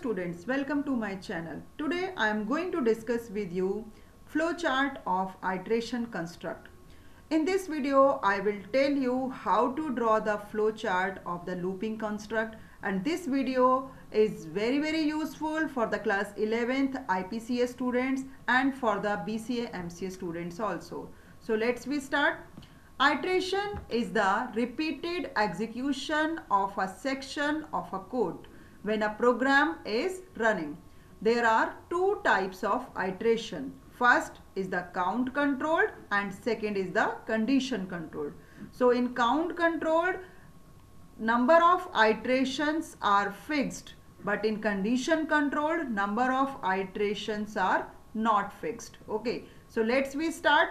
students, welcome to my channel. Today I am going to discuss with you flowchart of iteration construct. In this video I will tell you how to draw the flowchart of the looping construct, and this video is very useful for the class 11th IPCA students and for the BCA MCA students also. So let's start. Iteration is the repeated execution of a section of a code when a program is running. There are two types of iteration. First is the count controlled and second is the condition controlled. So in count controlled, number of iterations are fixed, but in condition controlled, number of iterations are not fixed. Okay, so let's start.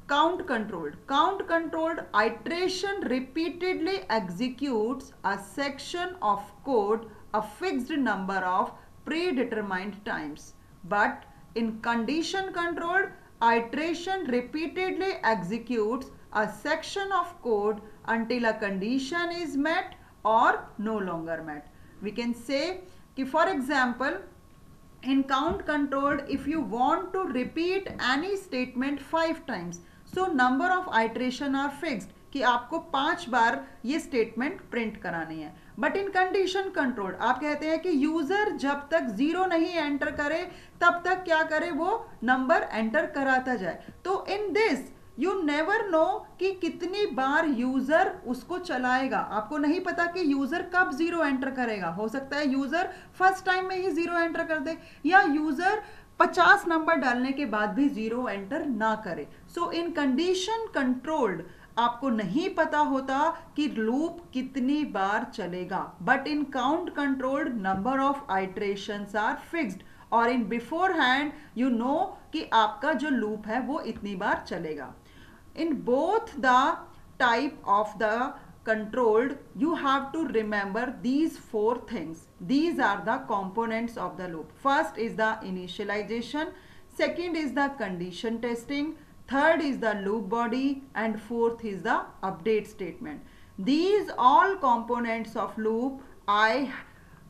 Count controlled. Count controlled iteration repeatedly executes a section of code a fixed number of predetermined times. But in condition controlled, iteration repeatedly executes a section of code until a condition is met or no longer met. We can say, for example, in count controlled, if you want to repeat any statement 5 times, so number of iteration are fixed कि आपको 5 बार ये statement print करानी है. But in condition controlled आप कहते हैं कि user जब तक 0 नहीं एंटर करे तब तक क्या करे, वो नंबर एंटर कराता जाए. तो in this you never know कि कितनी बार यूजर उसको चलाएगा. आपको नहीं पता कि यूजर कब 0 एंटर करेगा. हो सकता है यूजर फर्स्ट टाइम में ही 0 एंटर कर दे, या यूजर 50 नंबर डालने के बाद भी 0 एंटर ना करे. सो इन कंडीशन कंट्रोल्ड आपको नहीं पता होता कि लूप कितनी बार चलेगा. But in count controlled number of iterations are fixed, और in beforehand you know कि आपका जो लूप है वो इतनी बार चलेगा. In both the type of the controlled, you have to remember these 4 things. These are the components of the loop. First is the initialization, second is the condition testing, third is the loop body, and fourth is the update statement. These all components of loop I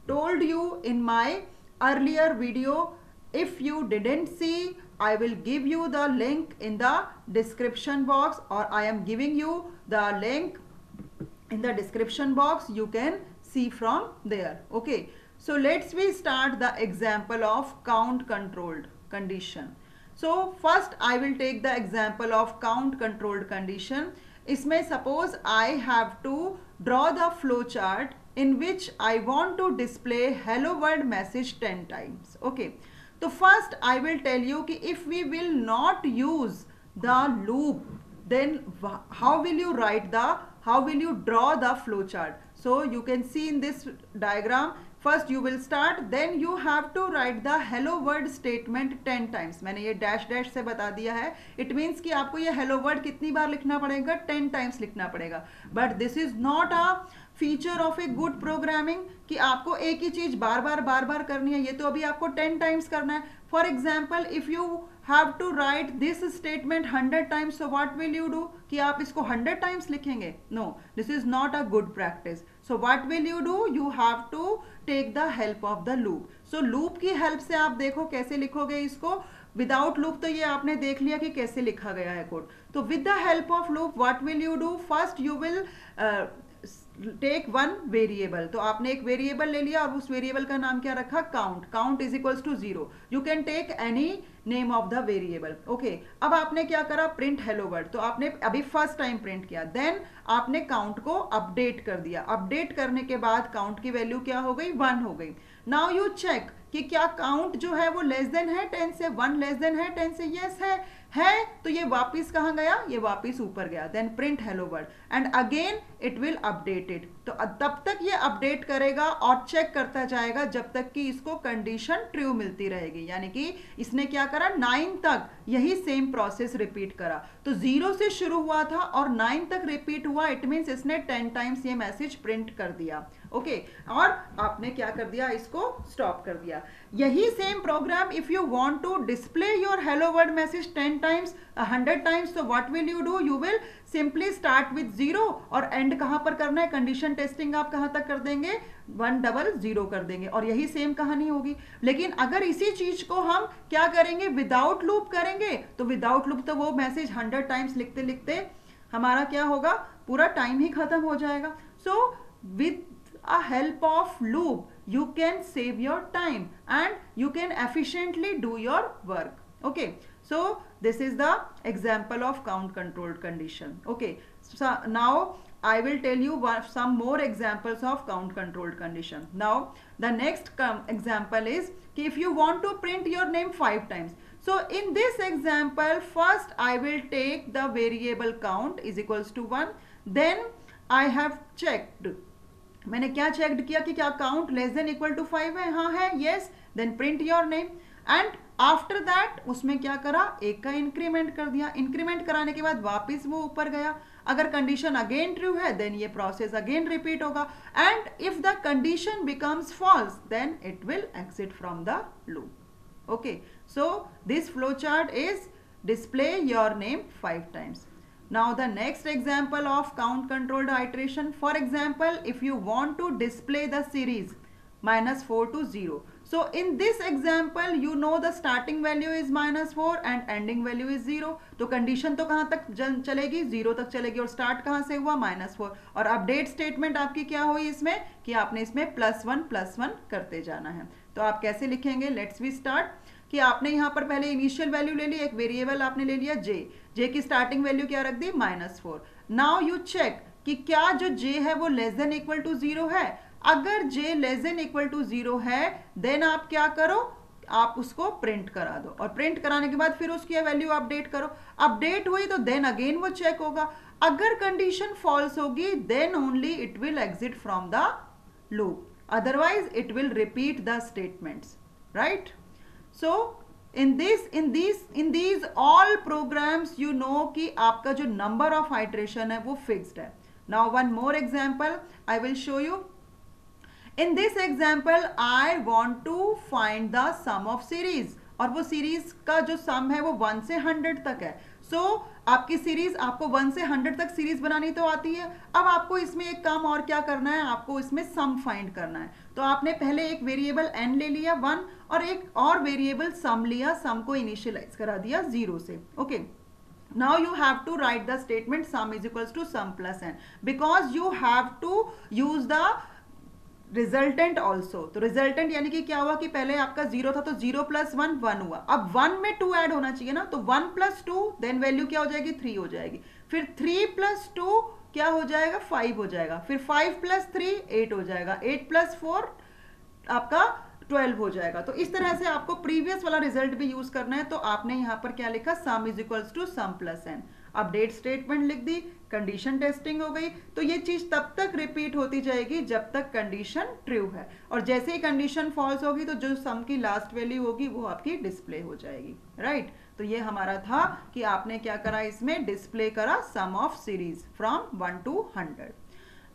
told you in my earlier video. If you didn't see, I will give you the link in the description box, or I am giving you the link in the description box. You can see from there. Okay, so let's start the example of count controlled condition. So first I will take the example of count controlled condition. इसमें suppose I have to draw the flow chart in which I want to display hello world message 10 times. Okay, so first I will tell you कि if we will not use the loop, then how will you draw the flow chart? So you can see in this diagram, first you will start, then you have to write the hello world statement 10 times. मैंने ये dash dash से बता दिया है. It means कि आपको ये hello world कितनी बार लिखना पड़ेगा, 10 times लिखना पड़ेगा. But this is not a feature of a good programming कि आपको एक ही चीज बार बार करनी है. ये तो अभी आपको 10 times करना है. For example, if you have to write this statement 100 times, so what will you do? कि आप इसको 100 times लिखेंगे? No, this is not a good practice. So what will you do? You have to take the help of the loop. So loop की help से आप देखो कैसे लिखोगे इसको. विदाउट लूप तो ये आपने देख लिया कि कैसे लिखा गया है कोड. तो with the help of loop what will you do? First you will take one variable. तो आपने एक वेरिएबल ले लिया और उस वेरिएबल का नाम क्या रखा? Count. Count is equals to 0. You can take any name of the variable. Okay, अब आपने क्या करा? Print hello world. तो आपने अभी फर्स्ट टाइम प्रिंट किया, देन आपने काउंट को अपडेट कर दिया. अपडेट करने के बाद काउंट की वैल्यू क्या हो गई? 1 हो गई. नाउ यू चेक कि क्या काउंट जो है वो लेस देन है 10 से, 1 लेस देन है 10 से. यस है. तो ये वापिस कहाँ गया? ये वापिस ऊपर गया. Then print hello world and again it will update it. तो तब तक ये अपडेट करेगा और चेक करता जाएगा जब तक कि इसको कंडीशन ट्रू मिलती रहेगी. यानी कि इसने क्या करा? 9 तक यही सेम प्रोसेस रिपीट करा. तो 0 से शुरू हुआ था और 9 तक रिपीट हुआ. इट मीन्स इसने 10 टाइम्स ये मैसेज प्रिंट कर दिया. ओके, और आपने क्या कर दिया? इसको स्टॉप कर दिया. यही same program if you want to display your hello world message 10 times, 100 times, so what will you do? You will simply start with 0 और एंड कहां पर करना है? कंडीशन टेस्टिंग आप कहां तक कर देंगे? 100 कर देंगे और यही सेम कहानी होगी। लेकिन अगर इसी चीज को हम क्या करेंगे, विदाउट लूप करेंगे, तो विदाउट लूप तो वो मैसेज 100 टाइम्स लिखते लिखते हमारा क्या होगा, पूरा टाइम ही खत्म हो जाएगा। So with a help of loop you can save your time and you can efficiently do your work. Okay, so this is the example of count controlled condition. Okay, so now I will tell you some more examples of count controlled condition. Now the next example is if you want to print your name 5 times. So in this example, first I will take the variable count is equals to 1. Then I have checked, मैंने क्या check किया कि क्या count less than equal to 5 है, हाँ है, yes, then print your name. And after that उसमें क्या करा, एक का इंक्रीमेंट कर दिया। इंक्रीमेंट कराने के बाद वापस वो ऊपर गया। अगर कंडीशन अगेन ट्रू है देन ये प्रोसेस अगेन रिपीट होगा। And if the condition becomes false then it will exit from the loop. Okay, so this flow chart is display your name 5 times. Now the next example of count controlled iteration, for example if you want to display the series -4 to 0. So in this example you know the starting value is -4 and ending value is 0. तो condition तो कहाँ तक चलेगी, 0 तक चलेगी। और start कहाँ से हुआ, -4। और अपडेट स्टेटमेंट आपकी क्या हुई इसमें कि आपने इसमें +1 करते जाना है। तो आप कैसे लिखेंगे, लेट्स वी स्टार्ट। कि आपने यहाँ पर पहले इनिशियल वैल्यू ले ली, एक वेरिएबल आपने ले लिया जे की स्टार्टिंग वैल्यू क्या रख दी, -4। नाउ यू चेक कि क्या जो जे है वो लेस देन इक्वल टू 0 है। अगर जे लेस देन इक्वल टू 0 है देन आप क्या करो, आप उसको प्रिंट करा दो और प्रिंट कराने के बाद फिर उसकी वैल्यू अपडेट करो। अपडेट हुई तो देन अगेन वो चेक होगा। अगर कंडीशन फॉल्स होगी then only it will exit from the loop, otherwise it will repeat the statements, right. So in these all programs you know कि आपका जो number of iteration है वो fixed है। Now one more example I will show you. In this example I want to find the sum of series और वो series का जो सम है वो 1 से 100 तक है। सो आपकी सीरीज, आपको 1 से 100 तक सीरीज बनानी तो आती है। अब आपको इसमें एक काम और क्या करना है, आपको इसमें सम फाइंड करना है। तो आपने पहले एक वेरिएबल n ले लिया 1 और एक और वेरिएबल सम लिया, सम को इनिशियलाइज करा दिया 0 से। Okay, now you have to write the statement sum is equals to sum plus n because you have to use the resultant also. तो रिजल्टेंट यानी कि क्या हुआ कि पहले आपका 0 था तो 0 + 1 1 हुआ। अब 1 में 2 ऐड होना चाहिए ना, तो 1 + 2 देन वैल्यू क्या हो जाएगी, 3 हो जाएगी। फिर 3 + 2 क्या हो जाएगा, 5 हो जाएगा। फिर 5 + 3 8 हो जाएगा। 8 + 4 आपका 12 हो जाएगा। तो इस तरह से आपको प्रीवियस वाला रिजल्ट भी यूज करना है। तो आपने यहाँ पर क्या लिखा, sum is equals to sum plus n। Update statement लिख दी, कंडीशन टेस्टिंग हो गई। तो ये चीज तब तक रिपीट होती जाएगी जब तक कंडीशन ट्रू है, और जैसे ही कंडीशन फॉल्स होगी तो जो सम की लास्ट वैल्यू होगी वो आपकी डिस्प्ले हो जाएगी, राइट। तो ये हमारा था कि आपने क्या करा, इसमें डिस्प्ले करा sum of series from 1 to 100।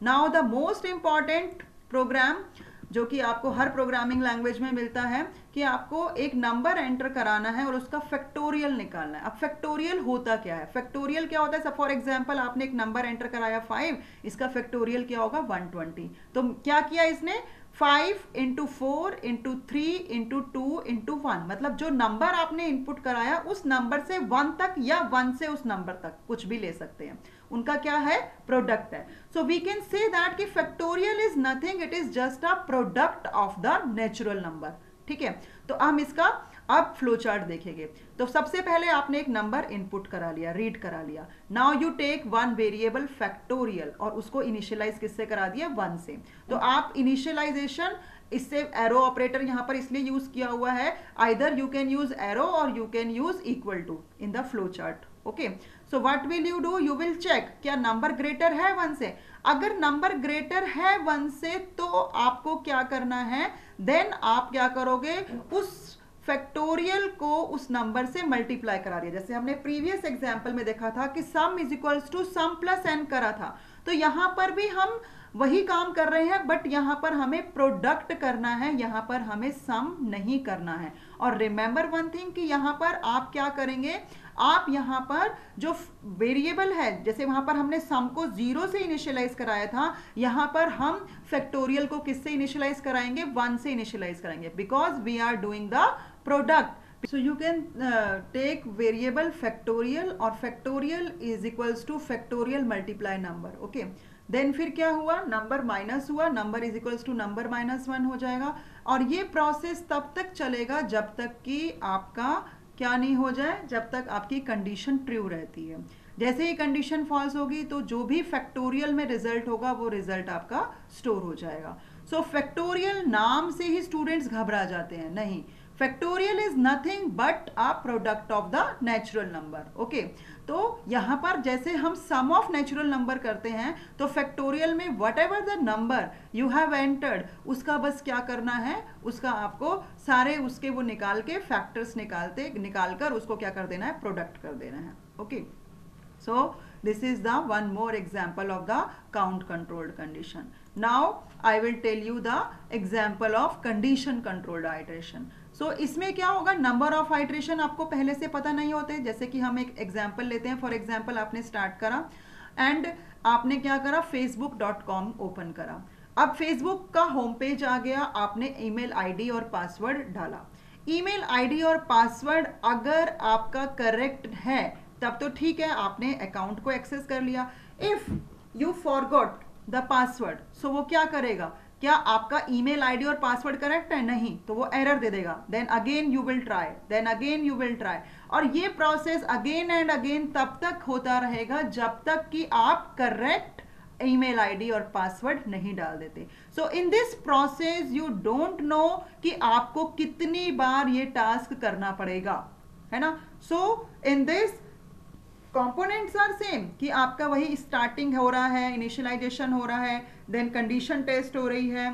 Now the most important program जो कि आपको हर प्रोग्रामिंग लैंग्वेज में मिलता है कि आपको एक नंबर एंटर कराना है और उसका फैक्टोरियल निकालना है। अब फैक्टोरियल होता क्या है, फैक्टोरियल क्या होता है, सब फॉर एग्जांपल आपने एक नंबर एंटर कराया 5, इसका फैक्टोरियल क्या होगा 120। तो क्या किया इसने, 5 × 4 × 3 × 2 × 1, मतलब जो नंबर आपने इनपुट कराया उस नंबर से 1 तक या 1 से उस नंबर तक कुछ भी ले सकते हैं, उनका क्या है, प्रोडक्ट है। So we can say that कि factorial is nothing, it is just a product of the natural number. ठीक है, तो हम इसका अब फ्लो चार्ट देखेंगे। तो सबसे पहले आपने एक नंबर इनपुट करा लिया, रीड करा लिया। Now you take one variable factorial और उसको इनिशियलाइज किससे करा दिया, 1 से। तो आप इनिशियलाइजेशन इससे एरो ऑपरेटर यहां पर इसलिए यूज किया हुआ है, either you can use arrow और you can use equal to in the flow chart. Okay, so what will you do, you will check क्या नंबर ग्रेटर है 1 से। अगर नंबर ग्रेटर है 1 से तो आपको क्या करना है, देन आप क्या करोगे, उस फैक्टोरियल को उस नंबर से मल्टीप्लाई करा दिया। जैसे हमने प्रीवियस एग्जांपल में देखा था कि sum is equals to sum plus n करा था, तो यहां पर भी हम वही काम कर रहे हैं, बट यहां पर हमें प्रोडक्ट करना है, यहां पर हमें सम नहीं करना है। और रिमेंबर वन थिंग कि यहां पर आप क्या करेंगे, आप यहाँ पर जो वेरिएबल है, जैसे वहाँ पर हमने सम को 0 से इनिशियलाइज कराया था, यहाँ पर हम फैक्टोरियल को किससे इनिशियलाइज कराएंगे, 1 से इनिशियलाइज कराएंगे, because we are doing the product. So you can take variable factorial और factorial is equals to factorial multiply number. Okay. Then फिर क्या हुआ, नंबर माइनस हुआ, number is equals to number -1 हो जाएगा. और ये प्रोसेस तब तक चलेगा जब तक कि आपका क्या नहीं हो जाए, जब तक आपकी कंडीशन ट्रू रहती है. जैसे ही कंडीशन फॉल्स होगी तो जो भी फैक्टोरियल में रिजल्ट होगा वो रिजल्ट आपका स्टोर हो जाएगा. सो फैक्टोरियल नाम से ही स्टूडेंट्स घबरा जाते हैं, नहीं. Factorial is nothing but a product of the natural number. Okay, तो यहाँ पर जैसे हम सम ऑफ नेचुरल नंबर करते हैं तो फैक्टोरियल में what ever the number you have entered, उसका बस क्या करना है, उसका आपको सारे उसके वो निकाल के फैक्टर्स निकाल कर उसको क्या कर देना है, प्रोडक्ट कर देना है. Okay, so this is the one more example of the count controlled condition. Now I will tell you the example of condition controlled iteration. So इसमें क्या होगा, नंबर ऑफ आइट्रेशन आपको पहले से पता नहीं होते. जैसे कि हम एक एग्जाम्पल लेते हैं. फॉर एग्जाम्पल आपने स्टार्ट करा एंड आपने क्या करा, facebook.com ओपन करा. अब फेसबुक का होम पेज आ गया, आपने ईमेल आईडी और पासवर्ड डाला. ईमेल आईडी और पासवर्ड अगर आपका करेक्ट है तब तो ठीक है, आपने अकाउंट को एक्सेस कर लिया. If you forgot the password, so वो क्या करेगा, क्या आपका ईमेल आईडी और पासवर्ड करेक्ट है, नहीं, तो वो एरर दे देगा. Then again you will try, then again you will try, और ये प्रोसेस अगेन एंड अगेन तब तक होता रहेगा जब तक कि आप करेक्ट ईमेल आईडी और पासवर्ड नहीं डाल देते. So in this process you don't know कि आपको कितनी बार ये टास्क करना पड़ेगा, है ना. So in this components are same, कि आपका वही स्टार्टिंग हो रहा है, इनिशियलाइजेशन हो रहा है, देन कंडीशन टेस्ट हो रही है,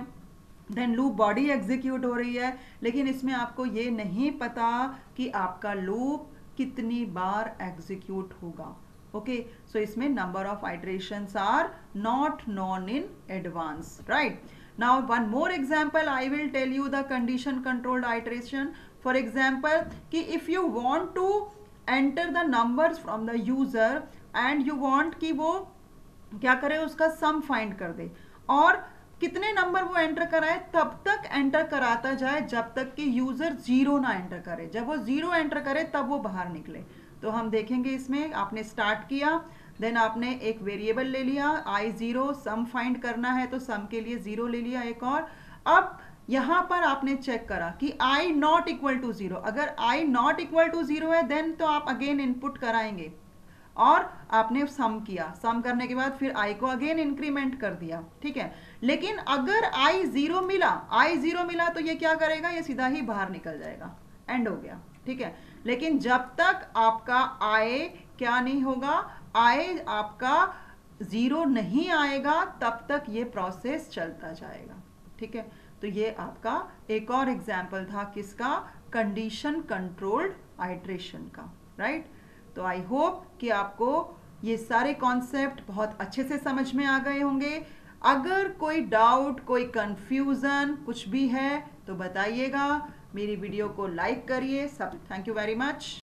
देन लूप बॉडी एग्जीक्यूट हो रही है. लेकिन इसमें आपको ये नहीं पता कि आपका लूप कितनी बार एग्जीक्यूट होगा. ओके, सो इसमें number of iterations are not known in advance, right. Now one more example I will tell you the condition controlled iteration. For example कि if you want to enter the numbers from the user and you want कि वो क्या करे, उसका sum find कर दे, और कितने number वो एंटर कराए तब तक एंटर कराता जाए जब तक कि यूजर 0 ना एंटर करे. जब वो 0 एंटर करे तब वो बाहर निकले. तो हम देखेंगे इसमें, आपने स्टार्ट किया, देन आपने एक वेरिएबल ले लिया i0, सम फाइंड करना है तो सम के लिए 0 ले लिया एक और. अब यहां पर आपने चेक करा कि i नॉट इक्वल टू 0. अगर i नॉट इक्वल टू 0 है देन तो आप अगेन इनपुट कराएंगे, और आपने सम किया, सम करने के बाद फिर i को अगेन इंक्रीमेंट कर दिया, ठीक है. लेकिन अगर i 0 मिला तो ये क्या करेगा, ये सीधा ही बाहर निकल जाएगा, एंड हो गया, ठीक है. लेकिन जब तक आपका i क्या नहीं होगा, i आपका 0 नहीं आएगा तब तक ये प्रोसेस चलता जाएगा, ठीक है. तो ये आपका एक और एग्जाम्पल था किसका, कंडीशन कंट्रोल्ड आइट्रेशन का, राइट. तो आई होप कि आपको ये सारे कॉन्सेप्ट बहुत अच्छे से समझ में आ गए होंगे. अगर कोई डाउट, कोई कंफ्यूजन कुछ भी है तो बताइएगा. मेरी वीडियो को लाइक करिए सब. Thank you very much.